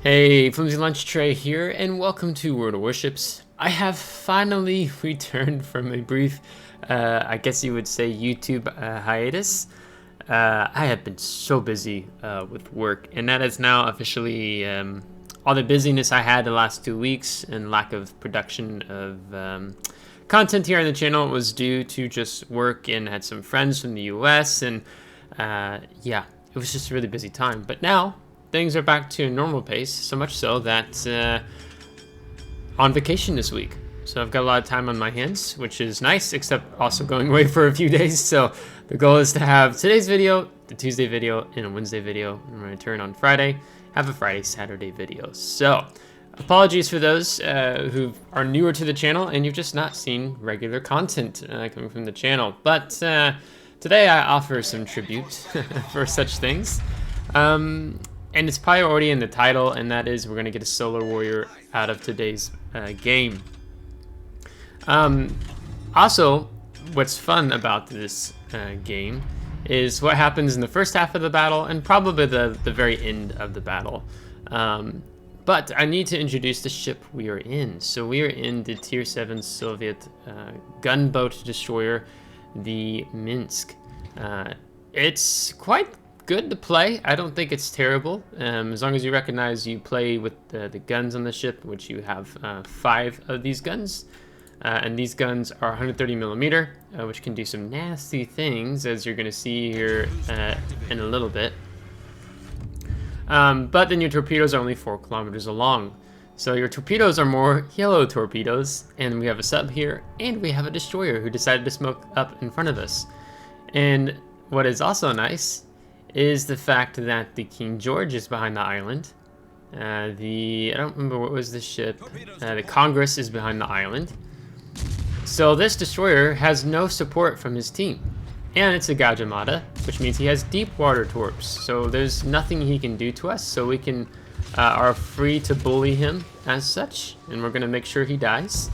Hey, FlimsyLunchTray here, and welcome to World of Warships. I have finally returned from a brief, I guess you would say, YouTube hiatus. I have been so busy with work, and that is now officially all the busyness I had the last 2 weeks and lack of production of content here on the channel was due to just work, and had some friends from the US, and yeah, it was just a really busy time. But now things are back to a normal pace, so much so that on vacation this week. So I've got a lot of time on my hands, which is nice, except also going away for a few days. So the goal is to have today's video, the Tuesday video, and a Wednesday video. I'm going to return on Friday, have a Friday, Saturday video. So apologies for those who are newer to the channel and you've just not seen regular content coming from the channel. But today I offer some tribute for such things. And it's probably already in the title, and that is we're going to get a Solar Warrior out of today's game. Also, what's fun about this game is what happens in the first half of the battle and probably the very end of the battle. But I need to introduce the ship we are in. So we are in the Tier VII Soviet Gunboat Destroyer, the Minsk. It's quite good to play. I don't think it's terrible, as long as you recognize you play with the guns on the ship, which you have 5 of these guns, and these guns are 130mm, which can do some nasty things, as you're going to see here in a little bit. But then your torpedoes are only 4 kilometers long, so your torpedoes are more yellow torpedoes, and we have a sub here, and we have a destroyer who decided to smoke up in front of us. And what is also nice is the fact that the King George is behind the island. I don't remember what was the ship. The Congress is behind the island. So this destroyer has no support from his team. And it's a GIGABYTE, which means he has deep water torps. So there's nothing he can do to us. So we can are free to bully him as such. And we're gonna make sure he dies.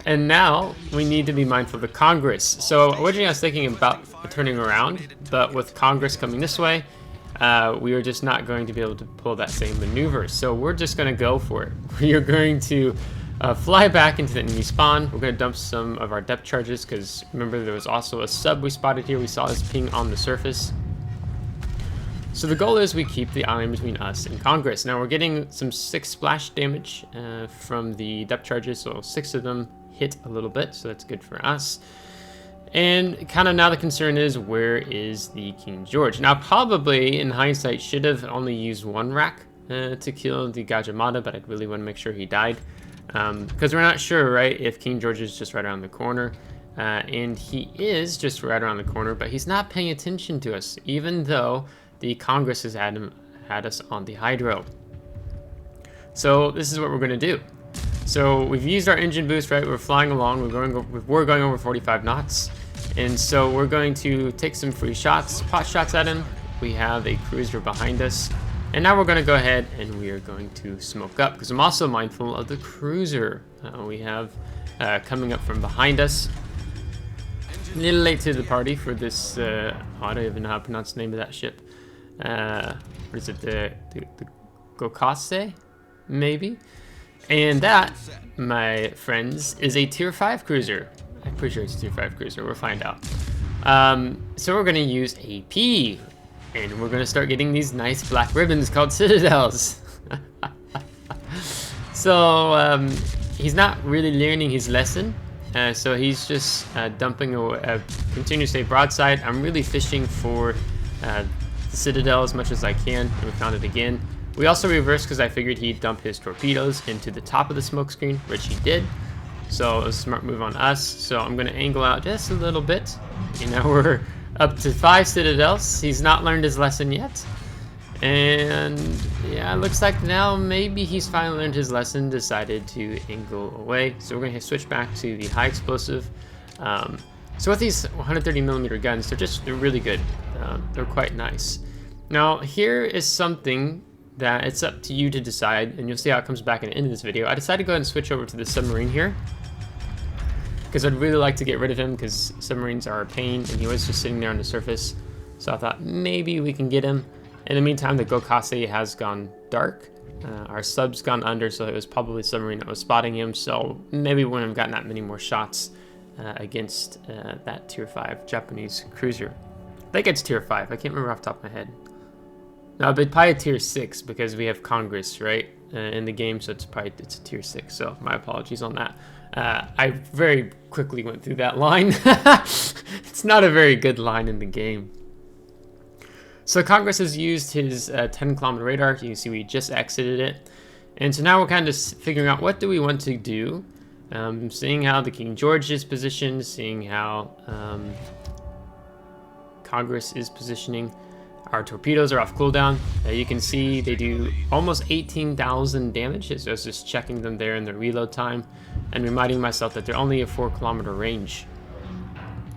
And now we need to be mindful of the Congress. So originally I was thinking about turning around, but with Congress coming this way, we are just not going to be able to pull that same maneuver. So we're just going to go for it. We are going to fly back into the enemy spawn. We're going to dump some of our depth charges, because remember there was also a sub we spotted here. We saw his ping on the surface. So the goal is we keep the island between us and Congress. Now we're getting some 6 splash damage from the depth charges, so 6 of them hit a little bit, so that's good for us. And kind of now the concern is, where is the King George? Now probably in hindsight should have only used 1 rack to kill the GIGABYTE, but I really want to make sure he died, because we're not sure, right, if King George is just right around the corner. And he is just right around the corner, but he's not paying attention to us, even though the Congress has had us on the Hydro. So this is what we're going to do. So we've used our engine boost, right? We're flying along. We're going over 45 knots, and so we're going to take some free shots, pot shots at him. We have a cruiser behind us, and now we're going to go ahead and we are going to smoke up, because I'm also mindful of the cruiser we have coming up from behind us. A little late to the party for this. I don't even know how to pronounce the name of that ship. What is it? The Gokase, maybe. And that, my friends, is a Tier 5 cruiser. I'm pretty sure it's a Tier 5 cruiser. We'll find out. So we're going to use AP, and we're going to start getting these nice black ribbons called citadels. So he's not really learning his lesson. So he's just dumping a continuously broadside. I'm really fishing for the citadel as much as I can, and we found it again. We also reversed because I figured he'd dump his torpedoes into the top of the smoke screen, which he did. So it was a smart move on us. So I'm going to angle out just a little bit. You know, we're up to 5 citadels. He's not learned his lesson yet. And yeah, it looks like now maybe he's finally learned his lesson, decided to angle away. So we're going to switch back to the high explosive. So with these 130mm guns, they're really good. They're quite nice. Now here is something that it's up to you to decide, and you'll see how it comes back in the end of this video. I decided to go ahead and switch over to the submarine here, because I'd really like to get rid of him, because submarines are a pain, and he was just sitting there on the surface. So I thought maybe we can get him, In the meantime, the Gokase has gone dark. Our sub's gone under, so it was probably submarine that was spotting him, so maybe we wouldn't have gotten that many more shots against that Tier 5 Japanese cruiser. I think it's Tier 5, I can't remember off the top of my head. No, but probably Tier 6 because we have Congress, right, in the game, so it's a Tier 6, so my apologies on that. I very quickly went through that line. It's not a very good line in the game. So Congress has used his 10-kilometer radar. You can see we just exited it. And so now we're kind of figuring out what do we want to do. Seeing how the King George is positioned, seeing how Congress is positioning. Our torpedoes are off cooldown. You can see they do almost 18,000 damage. So I was just checking them there in the reload time and reminding myself that they're only a 4-kilometer range.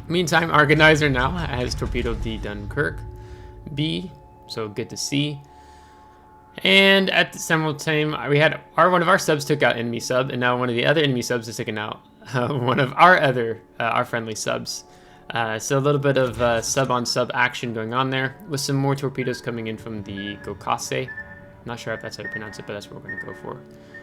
Meantime, Organizer now has torpedoed the Dunkirk B, so good to see. And at the same time, we had one of our subs took out enemy sub, and now one of the other enemy subs is taking out one of our our friendly subs. So a little bit of sub-on-sub action going on there, with some more torpedoes coming in from the Gokase. Not sure if that's how you pronounce it, but that's what we're going to go for.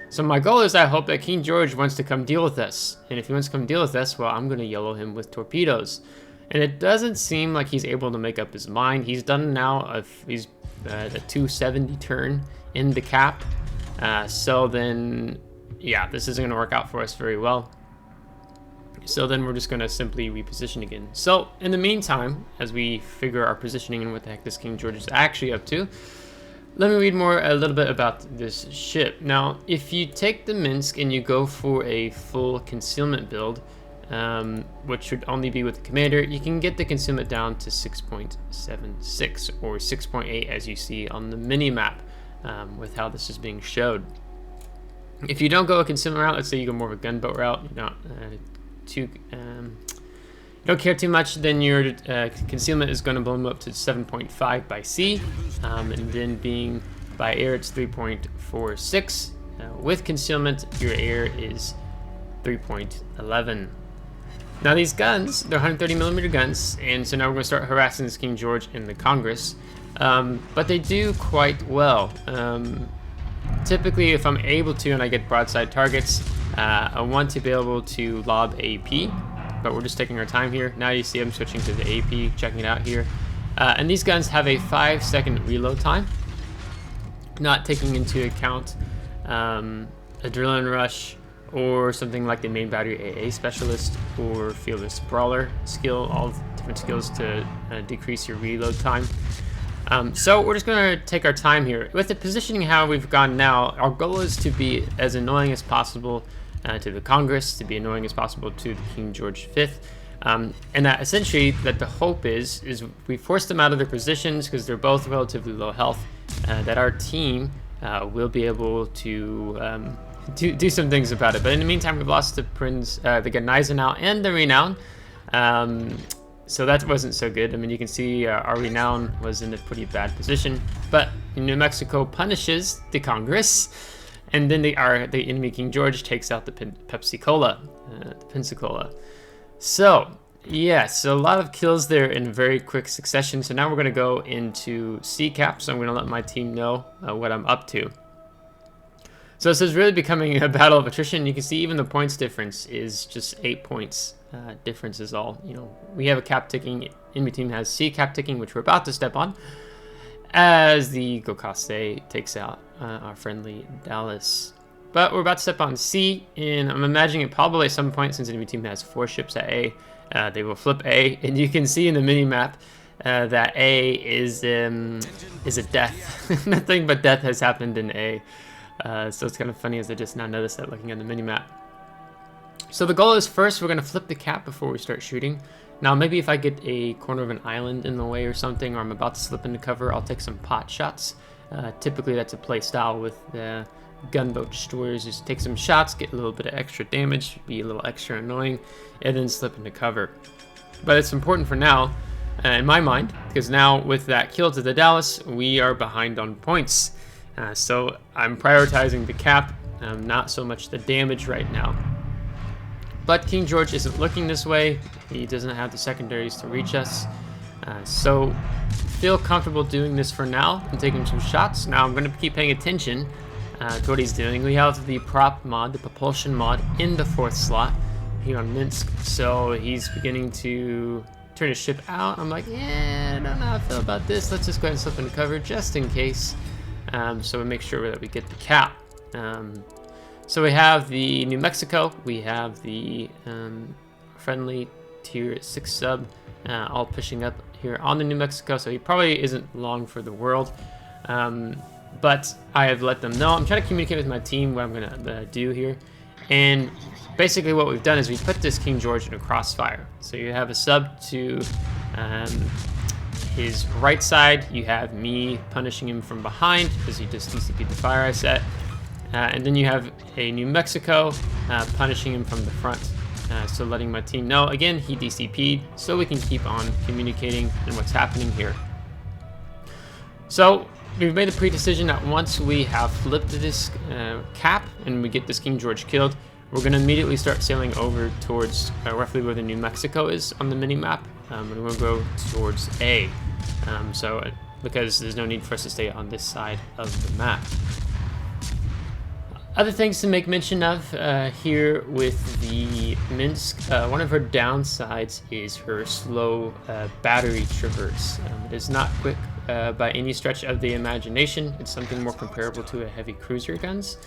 So my goal is I hope that King George wants to come deal with us. And if he wants to come deal with us, well, I'm going to yellow him with torpedoes. And it doesn't seem like he's able to make up his mind. He's done now, he's the 270 turn in the cap. So then, yeah, this isn't going to work out for us very well. So then we're just going to simply reposition again. So in the meantime, as we figure our positioning and what the heck this King George is actually up to, let me read a little bit about this ship. Now, if you take the Minsk and you go for a full concealment build, which should only be with the commander, you can get the concealment down to 6.76 or 6.8 as you see on the mini map with how this is being showed. If you don't go a concealment route, let's say you go more of a gunboat route, you don't care too much, then your concealment is going to blow up to 7.5 by sea, and then being by air it's 3.46. With concealment, your air is 3.11. Now these guns, they're 130mm guns, and so now we're going to start harassing this King George in the Congress. But they do quite well. Typically, if I'm able to and I get broadside targets, I want to be able to lob AP, but we're just taking our time here. Now you see I'm switching to the AP, checking it out here. And these guns have a 5-second reload time, not taking into account Adrenaline Rush, or something like the main battery AA specialist or fearless brawler skill, all different skills to decrease your reload time. So we're just going to take our time here. With the positioning how we've gone now, our goal is to be as annoying as possible to the Congress, to be annoying as possible to the King George V. And that essentially that the hope is we force them out of their positions because they're both relatively low health, that our team will be able to do some things about it. But in the meantime, we've lost the Gneisenau and the Renown. So that wasn't so good. I mean, you can see our Renown was in a pretty bad position. But New Mexico punishes the Congress, and then the enemy King George takes out the Pensacola. So, yes, a lot of kills there in very quick succession. So now we're going to go into C-cap. So I'm going to let my team know what I'm up to. So this is really becoming a battle of attrition. You can see even the points difference is just 8 points difference is all. We have a cap ticking. Enemy team has C cap ticking, which we're about to step on, as the Gokase takes out our friendly Dallas. But we're about to step on C, and I'm imagining it probably at some point, since enemy team has 4 ships at A, they will flip A, and you can see in the mini map that A is a death. Nothing but death has happened in A. So it's kind of funny as I just now noticed that looking at the minimap. So the goal is first we're going to flip the cap before we start shooting. Now maybe if I get a corner of an island in the way or something, or I'm about to slip into cover, I'll take some pot shots. Typically that's a play style with the gunboat destroyers. Just take some shots, get a little bit of extra damage, be a little extra annoying, and then slip into cover. But it's important for now, in my mind, because now with that kill to the Dallas, we are behind on points. So I'm prioritizing the cap, not so much the damage right now. But King George isn't looking this way. He doesn't have the secondaries to reach us. So feel comfortable doing this for now and taking some shots. Now I'm going to keep paying attention to what he's doing. We have the prop mod, the propulsion mod, in the 4th slot here on Minsk. So he's beginning to turn his ship out. I'm like, yeah, I don't know how I feel about this. Let's just go ahead and slip into cover just in case. So we make sure that we get the cap. So we have the New Mexico. We have the friendly Tier 6 sub all pushing up here on the New Mexico. So he probably isn't long for the world. But I have let them know. I'm trying to communicate with my team what I'm going to do here. And basically what we've done is we put this King George in a crossfire. So you have a sub to his right side. You have me punishing him from behind because he just DCP'd the fire I set. And then you have a New Mexico punishing him from the front. So letting my team know, again, he DCP'd, so we can keep on communicating and what's happening here. So we've made a pre-decision that once we have flipped this cap and we get this King George killed, we're going to immediately start sailing over towards roughly where the New Mexico is on the mini-map. And we're going to go towards A. Because there's no need for us to stay on this side of the map. Other things to make mention of here with the Minsk, one of her downsides is her slow battery traverse. It is not quick by any stretch of the imagination. It's something more comparable to a heavy cruiser guns.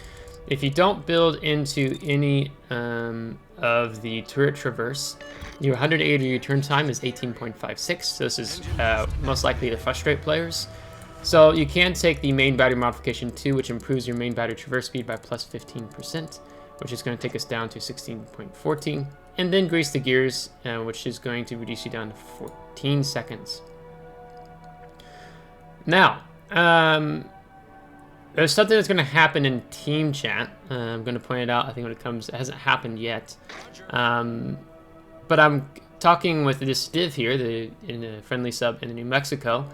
If you don't build into any of the turret traverse, your 180 return time is 18.56. So this is most likely to frustrate players. So you can take the main battery modification 2, which improves your main battery traverse speed by plus 15%, which is going to take us down to 16.14, and then grease the gears, which is going to reduce you down to 14 seconds. Now, there's something that's going to happen in team chat. I'm going to point it out. I think when it comes, it hasn't happened yet. But I'm talking with this div here, in a friendly sub in the New Mexico,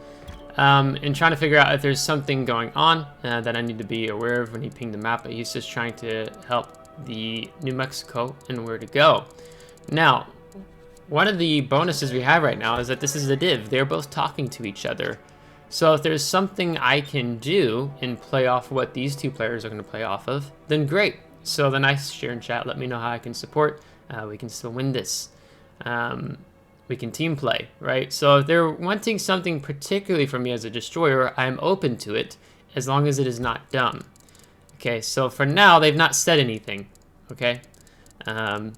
and trying to figure out if there's something going on that I need to be aware of when he pinged the map. But he's just trying to help the New Mexico and where to go. Now, one of the bonuses we have right now is that this is a div. They're both talking to each other. So if there's something I can do and play off what these two players are going to play off of, then great. So then I share in chat, let me know how I can support. We can still win this. We can team play, right? So if they're wanting something particularly from me as a destroyer, I'm open to it as long as it is not dumb. Okay, so for now, they've not said anything, okay? And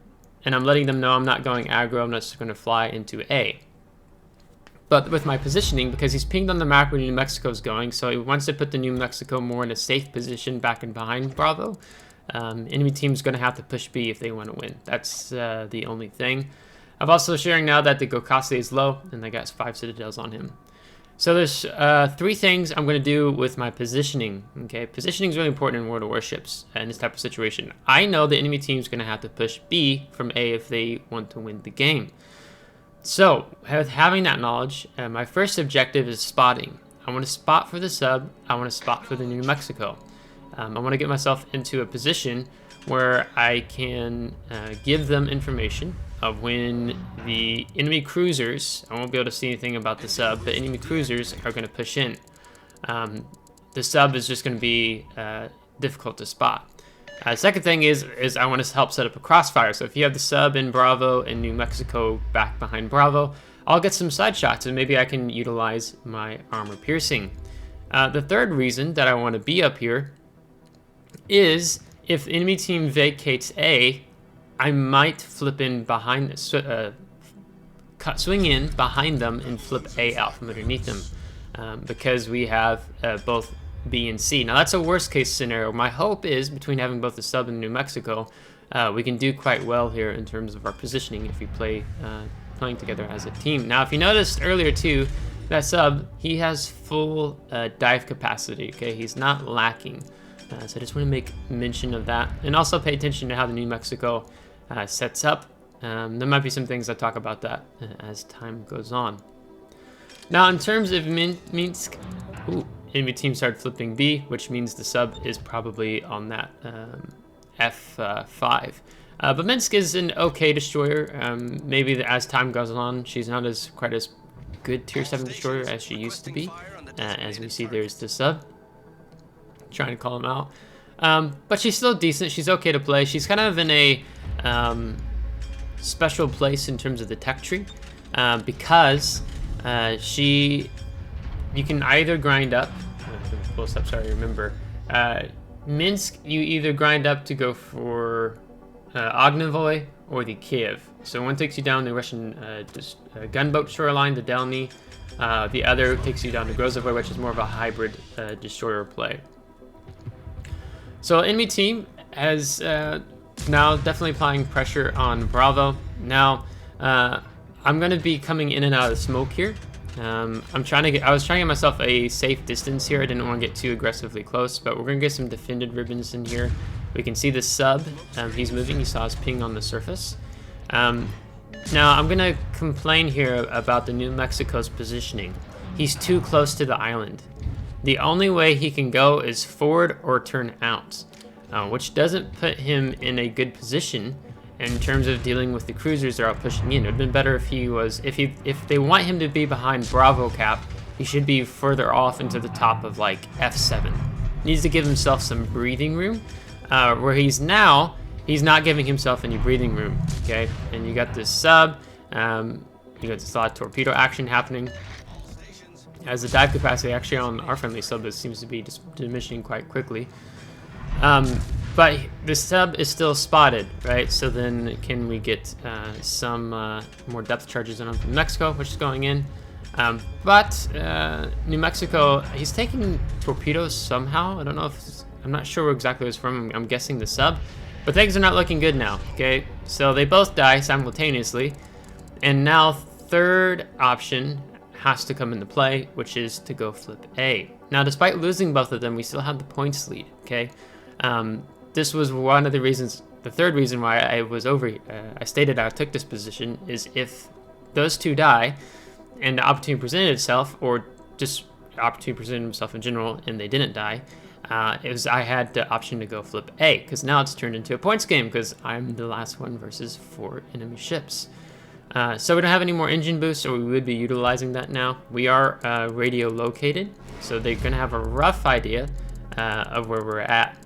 I'm letting them know I'm not going aggro, I'm not just going to fly into A. But with my positioning, because he's pinged on the map where New Mexico's going, so he wants to put the New Mexico more in a safe position back and behind Bravo. Enemy team's going to have to push B if they want to win. That's the only thing. I'm also sharing now that the Gokase is low, and I got 5 citadels on him. So there's 3 things I'm going to do with my positioning. Okay, positioning is really important in World of Warships in this type of situation. I know the enemy team's going to have to push B from A if they want to win the game. So, having that knowledge, my first objective is spotting. I want to spot for the sub, I want to spot for the New Mexico. I want to get myself into a position where I can give them information of when the enemy cruisers, I won't be able to see anything about the sub, but enemy cruisers are going to push in. The sub is just going to be difficult to spot. Second thing is I want to help set up a crossfire. So if you have the sub in Bravo and New Mexico back behind Bravo, I'll get some side shots and maybe I can utilize my armor piercing. The third reason that I want to be up here is if the enemy team vacates A, I might flip in behind, swing in behind them and flip A out from underneath them because we have both B and C. Now that's a worst case scenario. My hope is between having both the sub and New Mexico, we can do quite well here in terms of our positioning if we playing together as a team. Now if you noticed earlier too, that sub, he has full dive capacity, okay? He's not lacking. So I just want to make mention of that. And also pay attention to how the New Mexico sets up. There might be some things I talk about that as time goes on. Now in terms of Minsk, enemy team started flipping B, which means the sub is probably on that F5. But Minsk is an okay destroyer. Maybe as time goes on, she's not as quite as good Tier 7 destroyer as she used to be. As we see, there's the sub. Trying to call him out. But she's still decent. She's okay to play. She's kind of in a special place in terms of the tech tree because you can either grind up. Close up, sorry, remember. Minsk, you either grind up to go for Ognavoy or the Kiev. So one takes you down the Russian gunboat destroyer line, the Delny. The other takes you down to Rosewill, which is more of a hybrid destroyer play. So enemy team has now definitely applying pressure on Bravo. Now I'm going to be coming in and out of smoke here. I was trying to get myself a safe distance here. I didn't want to get too aggressively close, but we're going to get some defended ribbons in here. We can see the sub. He's moving. You saw his ping on the surface. Now I'm going to complain here about the New Mexico's positioning. He's too close to the island. The only way he can go is forward or turn out, which doesn't put him in a good position in terms of dealing with the cruisers that are out pushing in. It would have been better if he was, if they want him to be behind Bravo Cap, he should be further off into the top of like F7. Needs to give himself some breathing room, where he's now, he's not giving himself any breathing room, okay? And you got this sub, you got this lot of torpedo action happening. As the dive capacity actually on our friendly sub seems to be diminishing quite quickly. But the sub is still spotted, right? So then can we get some more depth charges on from Mexico, which is going in. But New Mexico, he's taking torpedoes somehow. I don't know if, I'm not sure where exactly it's from. I'm guessing the sub. But things are not looking good now, okay? So they both die simultaneously. And now third option has to come into play, which is to go flip A. Now, despite losing both of them, we still have the points lead, okay? This was one of the reasons, the third reason why I stated I took this position is if those two die and the opportunity presented itself, or just the opportunity presented itself in general and they didn't die, I had the option to go flip A, because now it's turned into a points game because I'm the last one versus 4 enemy ships. So we don't have any more engine boosts, or we would be utilizing that now. We are radio located, so they're going to have a rough idea of where we're at.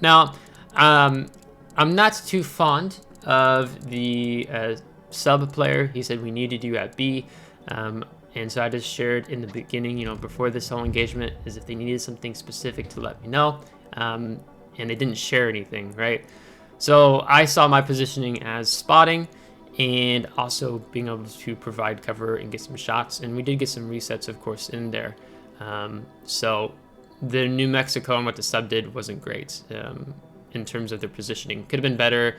Now, I'm not too fond of the sub player. He said we needed you at B, and so I just shared in the beginning, you know, before this whole engagement, is if they needed something specific to let me know, and they didn't share anything, right? So I saw my positioning as spotting, and also being able to provide cover and get some shots, and we did get some resets, of course, in there. So the New Mexico and what the sub did wasn't great in terms of their positioning. Could have been better.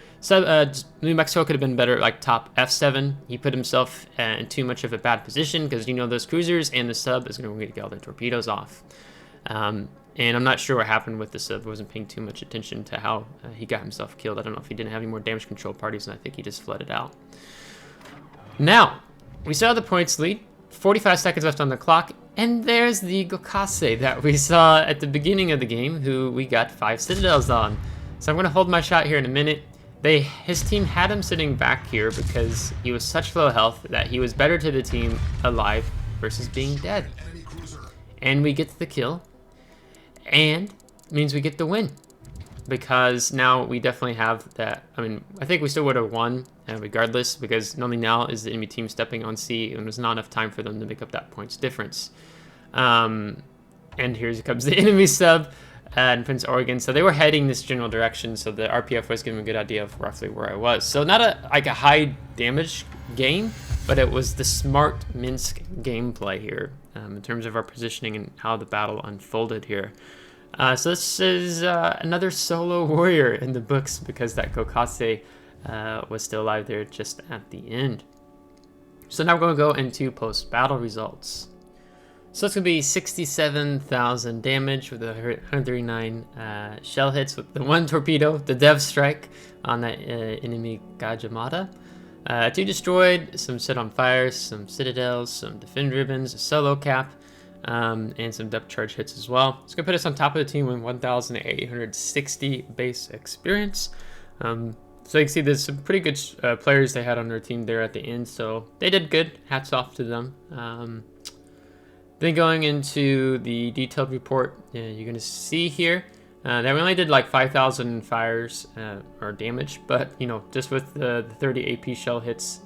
New Mexico could have been better, like top F7. He put himself in too much of a bad position because, you know, those cruisers and the sub is going to get all their torpedoes off. And I'm not sure what happened with the sub. I wasn't paying too much attention to how he got himself killed. I don't know if he didn't have any more damage control parties, and I think he just flooded out. Now, we saw the points lead. 45 seconds left on the clock, and there's the Gokase that we saw at the beginning of the game, who we got 5 citadels on. So I'm going to hold my shot here in a minute. His team had him sitting back here because he was such low health that he was better to the team alive versus being dead. And we get the kill, and means we get the win. Because now we definitely have that. I mean, I think we still would have won regardless, because only now is the enemy team stepping on C, and there's not enough time for them to make up that points difference. And here comes the enemy sub in Prince Oregon. So they were heading this general direction, so the RPF was giving a good idea of roughly where I was. So not a high damage game, but it was the smart Minsk gameplay here in terms of our positioning and how the battle unfolded here. So this is another solo warrior in the books, because that Gokase was still alive there just at the end. So now we're going to go into post-battle results. So it's going to be 67,000 damage with 139 shell hits with the 1 torpedo, the Dev Strike on that enemy Gajamata. 2 destroyed, some set on fire, some citadels, some defend ribbons, a solo cap, and some depth charge hits as well. It's going to put us on top of the team with 1,860 base experience. So you can see there's some pretty good players they had on their team there at the end, so they did good. Hats off to them. Then going into the detailed report, you're going to see here that we only did like 5,000 fires or damage, but you know, just with the 30 AP shell hits,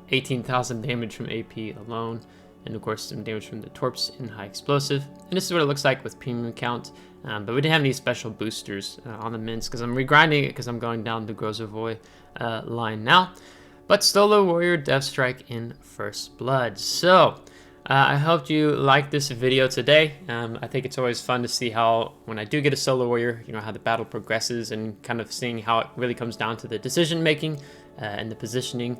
18,000 damage from AP alone, and of course some damage from the torps and high explosive. And this is what it looks like with premium count, but we didn't have any special boosters on the Minsk because I'm regrinding it because I'm going down the Rosewill line now. But Solo Warrior Death Strike in First Blood. So I hope you liked this video today. I think it's always fun to see how, when I do get a solo warrior, you know, how the battle progresses and kind of seeing how it really comes down to the decision making and the positioning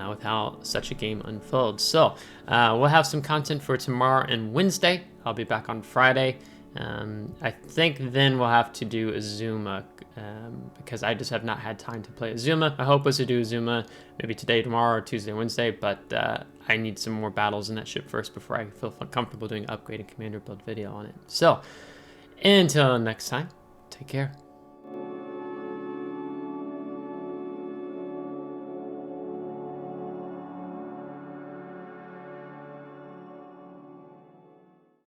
with how such a game unfolds. So we'll have some content for tomorrow and Wednesday. I'll be back on Friday. I think then we'll have to do Azuma because I just have not had time to play Azuma. My hope was to do Azuma maybe today, tomorrow, or Tuesday, Wednesday, but I need some more battles in that ship first before I feel comfortable doing upgrade and commander build video on it. So until next time, take care.